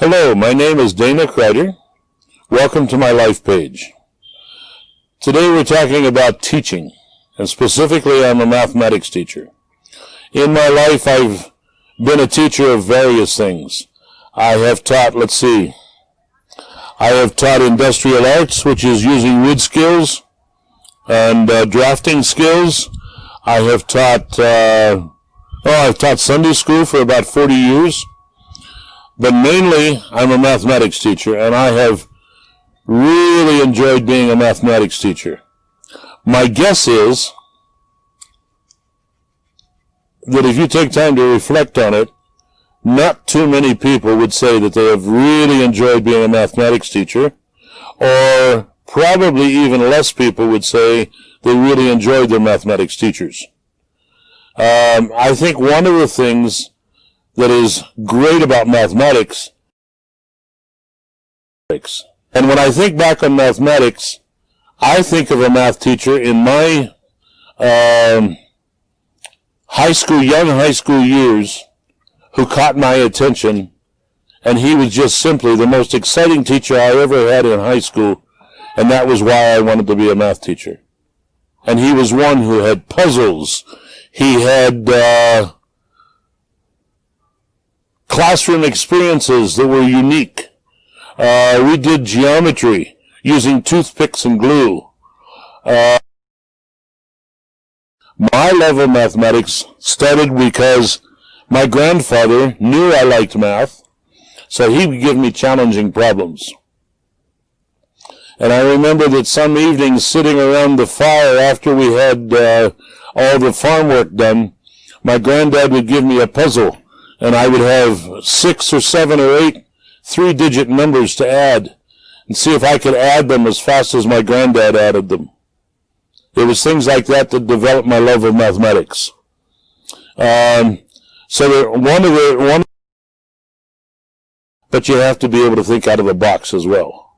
Hello, my name is Dana Crider. Welcome to my LifePage. Today we're talking about teaching, and specifically I'm a mathematics teacher. In my life I've been a teacher of various things. I have taught, I have taught industrial arts, which is using wood skills and drafting skills. I have taught, I've taught Sunday school for about 40 years. But mainly, I'm a mathematics teacher, and I have really enjoyed being a mathematics teacher. My guess is that if you take time to reflect on it, not too many people would say that they have really enjoyed being a mathematics teacher, or probably even less people would say they really enjoyed their mathematics teachers. I think one of the things that is great about mathematics. And when I think back on mathematics, I think of a math teacher in my young high school years who caught my attention, and he was just simply the most exciting teacher I ever had in high school, and that was why I wanted to be a math teacher. And he was one who had puzzles. He had classroom experiences that were unique. We did geometry using toothpicks and glue. My love of mathematics started because my grandfather knew I liked math, so he would give me challenging problems. And I remember that some evenings sitting around the fire after we had all the farm work done, my granddad would give me a puzzle, and I would have 6 or 7 or 8 3-digit numbers to add and see if I could add them as fast as my granddad added them. It was things like that that developed my love of mathematics. But you have to be able to think out of the box as well.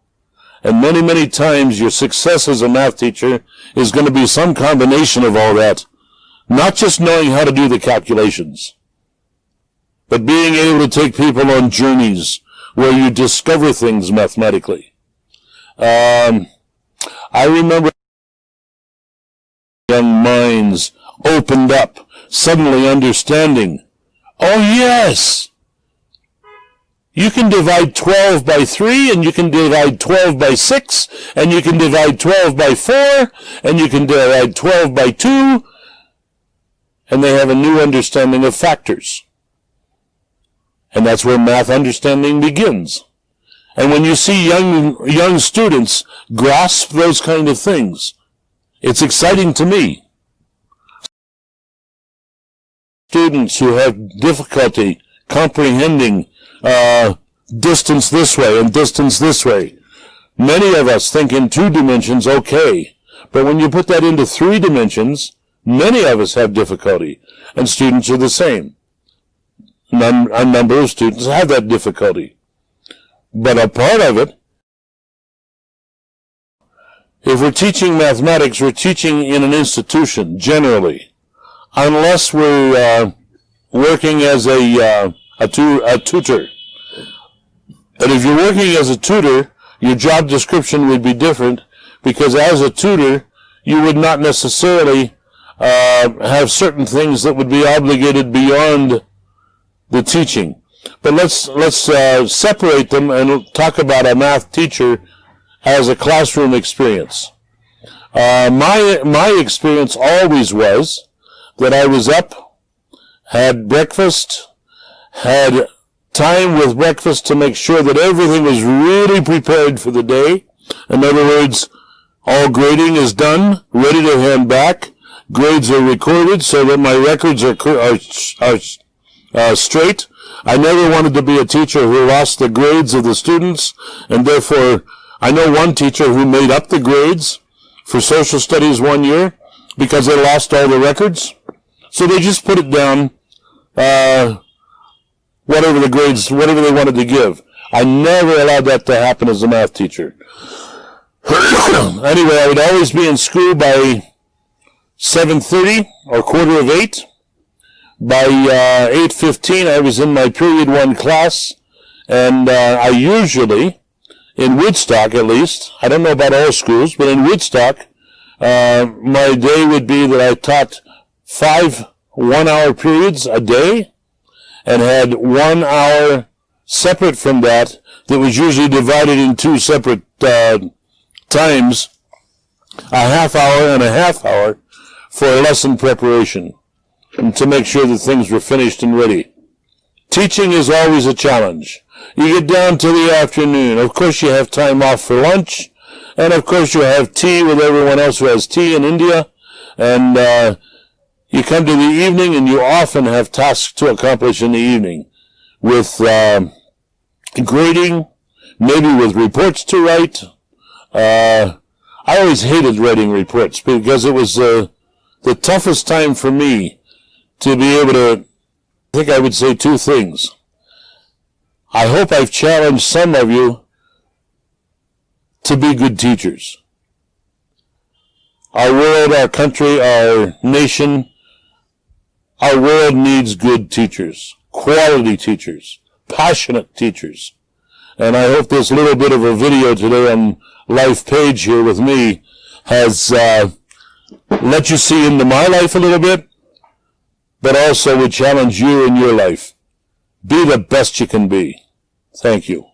And many, many times your success as a math teacher is going to be some combination of all that, not just knowing how to do the calculations, but being able to take people on journeys where you discover things mathematically. I remember young minds opened up, suddenly understanding, oh yes, you can divide 12 by 3, and you can divide 12 by 6, and you can divide 12 by 4, and you can divide 12 by 2, and they have a new understanding of factors. And that's where math understanding begins. And when you see young students grasp those kind of things, it's exciting to me. Students who have difficulty comprehending distance this way and distance this way. Many of us think in 2 dimensions, okay. But when you put that into 3 dimensions, many of us have difficulty. And students are the same. A number of students have that difficulty. But a part of it, if we're teaching mathematics, we're teaching in an institution, generally. Unless we're working as a tutor. And if you're working as a tutor, your job description would be different, because as a tutor, you would not necessarily have certain things that would be obligated beyond the teaching. But let's separate them and talk about a math teacher as a classroom experience. My experience always was that I was up, had breakfast, had time with breakfast to make sure that everything was really prepared for the day. In other words, all grading is done, ready to hand back. Grades are recorded so that my records are straight. I never wanted to be a teacher who lost the grades of the students, and therefore I know one teacher who made up the grades for social studies one year because they lost all the records. So they just put it down, whatever the grades, whatever they wanted to give. I never allowed that to happen as a math teacher. Anyway, I would always be in school by 7:30 or 7:45. By 8:15, I was in my period 1 class, And I usually, in Woodstock at least, I don't know about all schools, but in Woodstock, my day would be that I taught 5 one-hour periods a day and had 1 hour separate from that was usually divided in 2 separate times, a half hour and a half hour for lesson preparation and to make sure that things were finished and ready. Teaching is always a challenge. You get down to the afternoon. Of course, you have time off for lunch, and of course, you have tea with everyone else who has tea in India, and you come to the evening, and you often have tasks to accomplish in the evening with grading, maybe with reports to write. I always hated writing reports because it was the toughest time for me to be able to, I think I would say 2 things. I hope I've challenged some of you to be good teachers. Our world, our country, our nation, our world needs good teachers, quality teachers, passionate teachers. And I hope this little bit of a video today on LifePage here with me has let you see into my life a little bit, but also would challenge you in your life. Be the best you can be. Thank you.